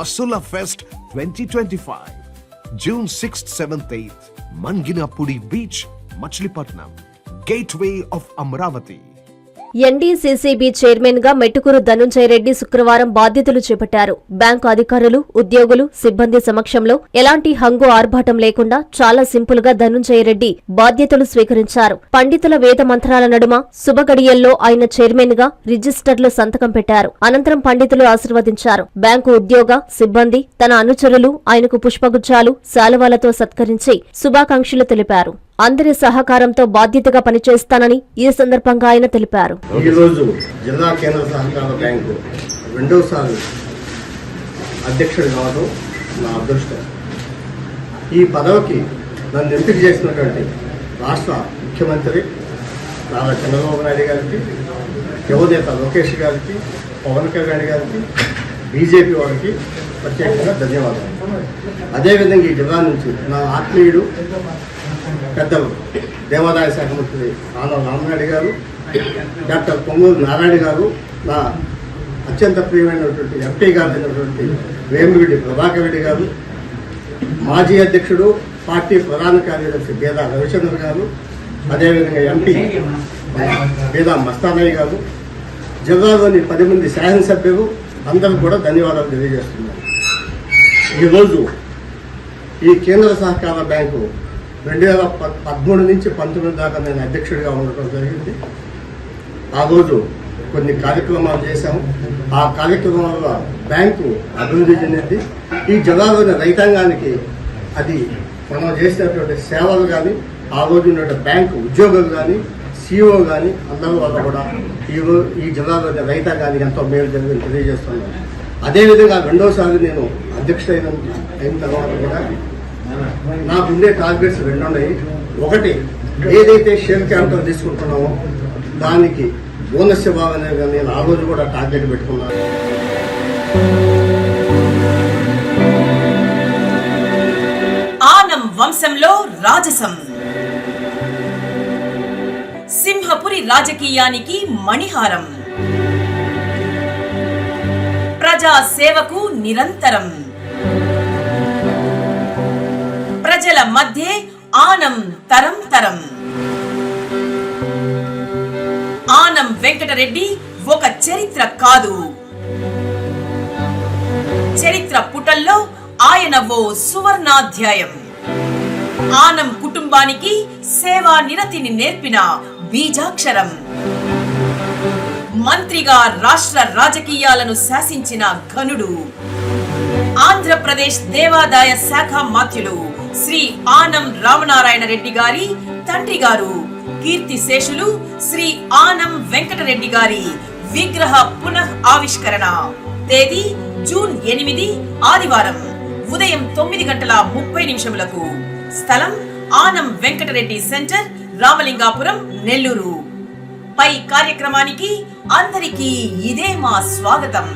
Vasula Fest 2025. June 6th, 7th, 8th. Manginapudi Beach, Machilipatnam. Gateway of Amravati. NDCCB chairman గా మెట్టుకూరు ధనుంజయ రెడ్డి శుక్రవారం బాధ్యతలు చేపట్టారు. Bank అధికారులు, ఉద్యోగులు, సిబ్బంది సమక్షంలో ఎలాంటి హంగు ఆర్భాటం లేకుండా చాలా సింపుల్ గా ధనుంజయ రెడ్డి బాధ్యతలు స్వీకరించారు. పండితుల వేద మంత్రాల నడుమ శుభగడియల్లో ఆయన చైర్మన్ గా రిజిస్టర్లో సంతకం పెట్టారు. అనంతరం పండితులు ఆశీర్వదించారు. బ్యాంకు ఉద్యోగ, సిబ్బంది, తన అనుచరులు ఆయనకు పుష్పగుచ్చాలు, శాలువాలతో సత్కరించి శుభాకాంక్షలు తెలిపారు. అందరి సహకారంతో బాధ్యతగా పనిచేస్తానని ఈ సందర్భంగా ఆయన తెలిపారు. ఈరోజు జిల్లా కేంద్ర సహకార బ్యాంకు రెండోసారి అధ్యక్షుడు కావడం నా అదృష్టం. ఈ పదవికి నన్ను ఎంపిక చేసినటువంటి రాష్ట్ర ముఖ్యమంత్రి నారా చంద్రబాబు నాయుడు గారికి, యువనేత లోకేష్ గారికి, పవన్ కళ్యాణ్ గారికి, బీజేపీ వారికి ప్రత్యేకంగా ధన్యవాదాలు. అదేవిధంగా ఈ జిల్లా నుంచి నా ఆత్మీయుడు పెద్దలు దేవాదాయ శాఖ మంత్రి ఆనవ రామనాయుడు గారు, డాక్టర్ పొంగూరు నారాయణ గారు, నా అత్యంత ప్రియమైనటువంటి ఎంపీ గారు అయినటువంటి వేమిరెడ్డి ప్రభాకర్ రెడ్డి గారు, మాజీ అధ్యక్షుడు పార్టీ ప్రధాన కార్యదర్శి బేదా రవిచంద్ర గారు, అదేవిధంగా ఎంపీ బేదా మస్తానయ్య గారు, జిల్లాలోని 10 మంది శాసనసభ్యులు అందరూ కూడా ధన్యవాదాలు తెలియజేస్తున్నారు. ఈరోజు ఈ కేంద్ర సహకార బ్యాంకు 2013 నుంచి 19 దాకా నేను అధ్యక్షుడిగా ఉండటం జరిగింది. ఆ రోజు కొన్ని కార్యక్రమాలు చేశాము. ఆ కార్యక్రమాల బ్యాంకు అభివృద్ధి చెందింది. ఈ జిల్లాలోని రైతాంగానికి అది మనం చేసినటువంటి సేవలు కానీ, ఆ రోజు ఉన్న బ్యాంకు ఉద్యోగులు కానీ, సిఇఓ కానీ అందరి వల్ల కూడా ఈ జిల్లాలోని రైతాంగానికి ఎంతో మేలు జరిగింది తెలియజేస్తున్నాను. అదేవిధంగా రెండోసారి నేను అధ్యక్షుడైన తర్వాత కూడా నాకుండే టార్గెట్స్ 2 ఉన్నాయి. ఒకటి, ఏదైతే షేర్ క్యాపిటల్ తీసుకుంటున్నామో దానికి బోనస్ ఇవ్వాలనే నేను ఆ రోజు కూడా టార్గెట్ పెట్టుకున్నాను. ఆనం వంశంలో రాజసం, సింహపురి రాజకీయానికి మణిహారం, ప్రజా సేవకు నిరంతరం, ప్రజల మధ్య ఆనం తరం తరం. ఆనం వెంకటరెడ్డి ఒక చరిత్ర కాదు, చరిత్ర పుటల్లో ఆయన ఓ సువర్ణాధ్యాయం. ఆనం కుటుంబానికి సేవా నిరతిని నేర్పిన బీజాక్షరం. మంత్రిగా రాష్ట్ర రాజకీయాలను శాసించిన ఘనుడు. ఆంధ్రప్రదేశ్ దేవాదాయ శాఖ మాత్యులు శ్రీ ఆనం రామనారాయణ రెడ్డి గారి తండ్రి గారు కీర్తి శేషులు శ్రీ ఆనం వెంకటరెడ్డి గారి విగ్రహ పునః ఆవిష్కరణ. తేదీ జూన్ 8 ఆదివారం ఉదయం 9:30 స్థలం ఆనం వెంకటరెడ్డి సెంటర్, రామలింగాపురం, నెల్లూరు. పై కార్యక్రమానికి అందరికీ ఇదే మా స్వాగతం.